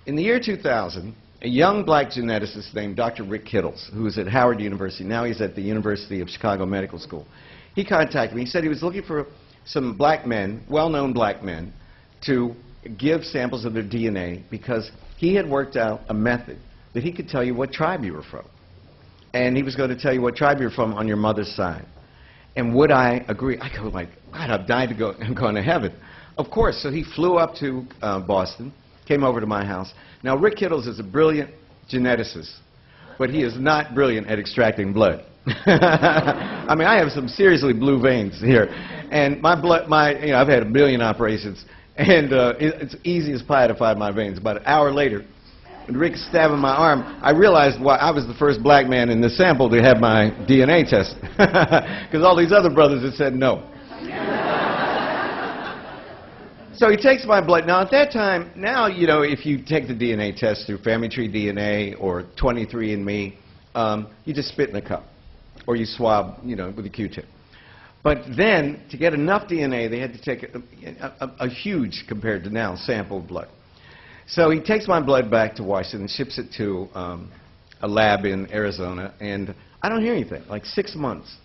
In the year 2000, a young black geneticist named Dr. Rick Kittles, who was at Howard University, now he's at the University of Chicago Medical School, he contacted me. He said he was looking for some black men, well-known black men, to give samples of their DNA because he had worked out a method that he could tell you what tribe you were from. And he was going to tell you what tribe you're from on your mother's side. And would I agree? I go like, God, I've died to go, I'm going to heaven. Of course, so he flew up to Boston, came over to my house. Now, Rick Kittles is a brilliant geneticist, but he is not brilliant at extracting blood. I mean, I have some seriously blue veins here. And my blood, I've had 1 million operations, and it's easy as pie to find my veins. About an hour later, when Rick stabbing my arm, I realized why I was the first black man in the sample to have my DNA tested. Because all these other brothers had said no. So he takes my blood. Now, at that time, now, if you take the DNA test through Family Tree DNA or 23andMe, you just spit in a cup. Or you swab, with a Q-tip. But then, to get enough DNA, they had to take a huge, compared to now, sample of blood. So he takes my blood back to Washington, ships it to a lab in Arizona, and I don't hear anything. Like 6 months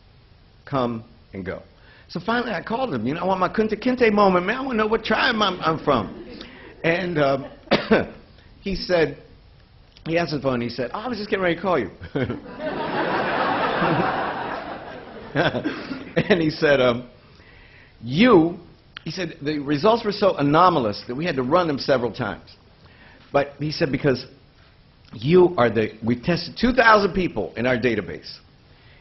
come and go. So finally I called him. I want my Kunta Kinte moment, man. I want to know what tribe I'm from. And he said, he answered the phone, and he said, oh, I was just getting ready to call you. And he said, he said, the results were so anomalous that we had to run them several times. But he said, because you are we've tested 2,000 people in our database,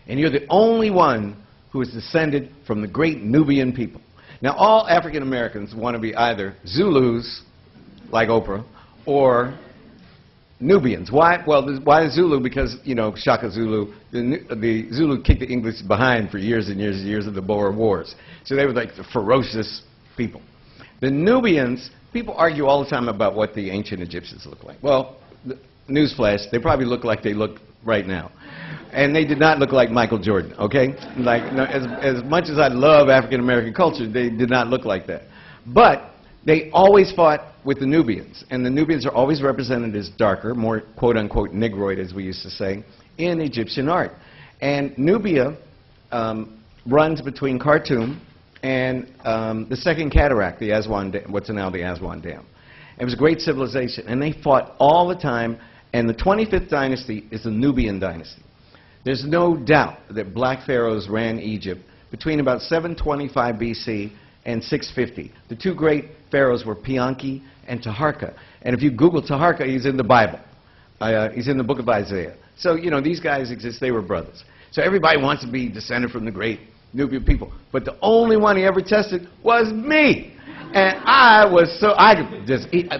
and you're the only one who is descended from the great Nubian people. Now, all African Americans want to be either Zulus, like Oprah, or Nubians. Why? Well, why Zulu? Because, Shaka Zulu, the Zulu kicked the English behind for years and years and years of the Boer Wars. So they were like the ferocious people. The Nubians, people argue all the time about what the ancient Egyptians look like. Well, newsflash, they probably look like they look right now. And they did not look like Michael Jordan, okay? Like, as much as I love African-American culture, they did not look like that. But they always fought with the Nubians, and the Nubians are always represented as darker, more quote-unquote negroid, as we used to say, in Egyptian art. And Nubia runs between Khartoum and the Second Cataract, the Aswan Dam, what's now the Aswan Dam. It was a great civilization, and they fought all the time, and the 25th dynasty is the Nubian dynasty. There's no doubt that black pharaohs ran Egypt between about 725 BC and 650. The two great pharaohs were Pianki and Taharka. And if you Google Taharka, he's in the Bible. He's in the book of Isaiah. So, these guys exist. They were brothers. So everybody wants to be descended from the great Nubian people. But the only one he ever tested was me. And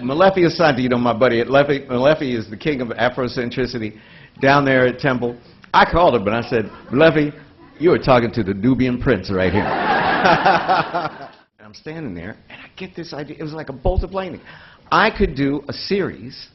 Malefi Asante, my buddy, Malefi is the king of Afrocentricity down there at Temple. I called him, and I said, Malefi, you are talking to the Nubian prince right here. I'm standing there, and I get this idea. It was like a bolt of lightning. I could do a series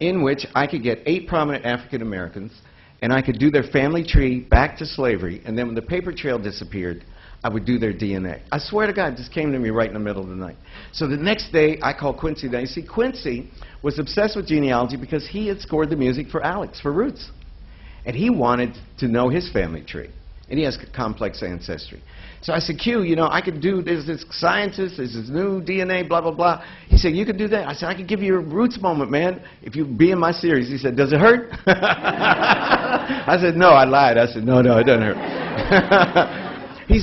in which I could get 8 prominent African Americans, and I could do their family tree back to slavery, and then when the paper trail disappeared, I would do their DNA. I swear to God, it just came to me right in the middle of the night. So the next day, I called Quincy. Now, you see, Quincy was obsessed with genealogy because he had scored the music for Alex, for Roots. And he wanted to know his family tree. And he has complex ancestry. So I said, Q, I could do, there's this scientist, there's this new DNA, blah, blah, blah. He said, you could do that. I said, I could give you a Roots moment, man, if you be in my series. He said, does it hurt? I said, no, I lied. I said, no, it doesn't hurt.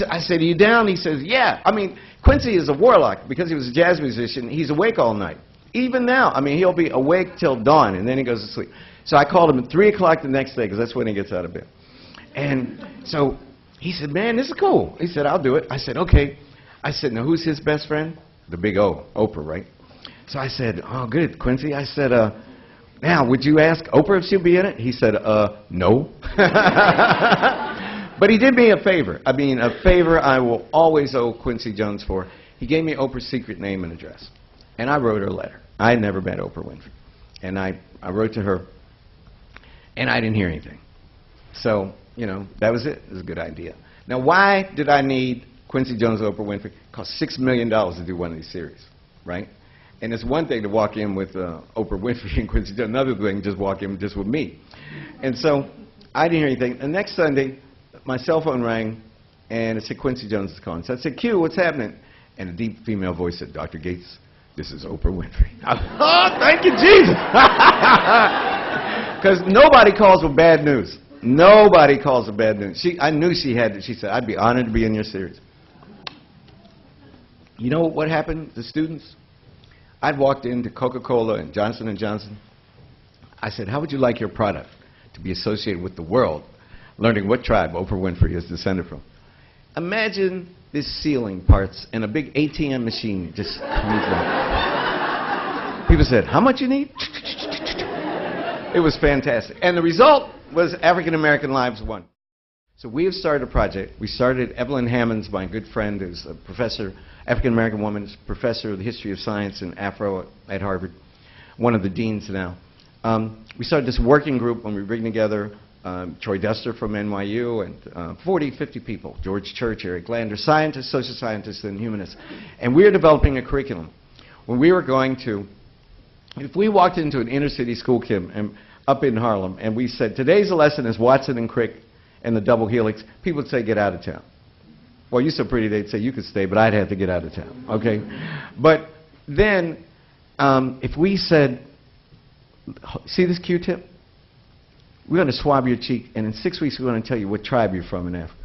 I said, are you down? He says, yeah. I mean, Quincy is a warlock. Because he was a jazz musician, he's awake all night. Even now, he'll be awake till dawn, and then he goes to sleep. So I called him at 3 o'clock the next day, because that's when he gets out of bed. And so he said, man, this is cool. He said, I'll do it. I said, okay. I said, now who's his best friend? The big O, Oprah, right? So I said, oh, good, Quincy. I said, now, would you ask Oprah if she'll be in it? He said, no. But he did me a favor. A favor I will always owe Quincy Jones for. He gave me Oprah's secret name and address. And I wrote her a letter. I had never met Oprah Winfrey. And I wrote to her, and I didn't hear anything. So, that was it. It was a good idea. Now, why did I need Quincy Jones, Oprah Winfrey? It cost $6 million to do one of these series, right? And it's one thing to walk in with Oprah Winfrey and Quincy Jones, another thing just walk in just with me. And so I didn't hear anything. The next Sunday, my cell phone rang, and it said Quincy Jones is calling. So I said, Q, what's happening? And a deep female voice said, Dr. Gates, this is Oprah Winfrey. Oh, thank you, Jesus. Because nobody calls with bad news. Nobody calls with bad news. I knew she had it. She said, I'd be honored to be in your series. You know what happened to students? I'd walked into Coca-Cola and Johnson & Johnson. I said, how would you like your product to be associated with the world, learning what tribe Oprah Winfrey is descended from? Imagine this ceiling parts and a big ATM machine just comes out. People said, how much you need? It was fantastic. And the result was African American lives won. So we have started a project. We started, Evelyn Hammonds, my good friend, who's a professor, African American woman, professor of the history of science and Afro at Harvard, one of the deans now. We started this working group when we bring together Troy Duster from NYU and 40, 50 people, George Church, Eric Lander, scientists, social scientists, and humanists. And we are developing a curriculum. When we were going to, if we walked into an inner city school, Kim, and up in Harlem, and we said, today's lesson is Watson and Crick and the double helix, people would say, get out of town. Well, you're so pretty, they'd say you could stay, but I'd have to get out of town, okay? But then, if we said, see this Q-tip? We're going to swab your cheek, and in 6 weeks we're going to tell you what tribe you're from in Africa.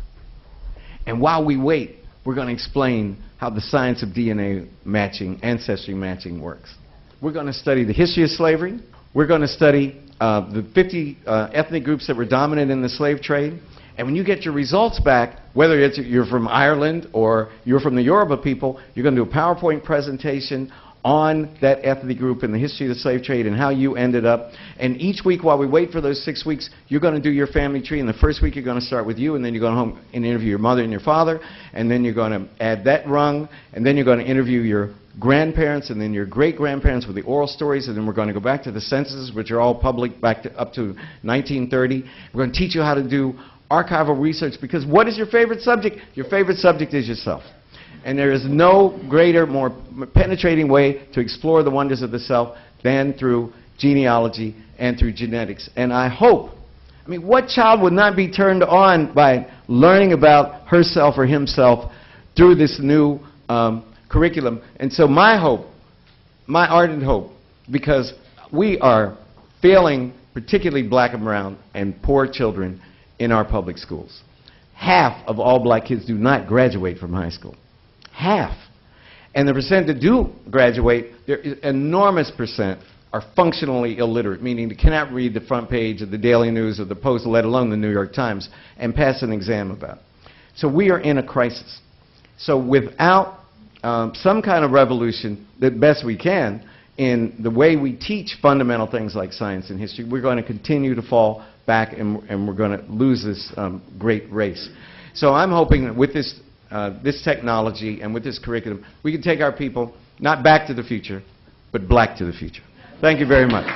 And while we wait, we're going to explain how the science of DNA matching, ancestry matching works. We're going to study the history of slavery. We're going to study the 50 ethnic groups that were dominant in the slave trade. And when you get your results back, whether it's you're from Ireland or you're from the Yoruba people, you're going to do a PowerPoint presentation on that ethnic group and the history of the slave trade and how you ended up. And each week while we wait for those 6 weeks, you're going to do your family tree. And the first week you're going to start with you, and then you're going home and interview your mother and your father, and then you're going to add that rung, and then you're going to interview your grandparents and then your great-grandparents with the oral stories, and then we're going to go back to the censuses, which are all public back to up to 1930. We're going to teach you how to do archival research, because what is your favorite subject? Your favorite subject is yourself. And there is no greater, more penetrating way to explore the wonders of the self than through genealogy and through genetics. And I hope, I mean, what child would not be turned on by learning about herself or himself through this new curriculum? And so my hope, my ardent hope, because we are failing particularly black and brown and poor children in our public schools. Half of all black kids do not graduate from high school. Half. And the percent that do graduate, there is an enormous percent are functionally illiterate, meaning they cannot read the front page of the Daily News or the Post, let alone the New York Times, and pass an exam about it. So we are in a crisis. So without some kind of revolution, the best we can, in the way we teach fundamental things like science and history, we're going to continue to fall back, and we're going to lose this great race. So I'm hoping that with this technology and with this curriculum, we can take our people not back to the future, but black to the future. Thank you very much.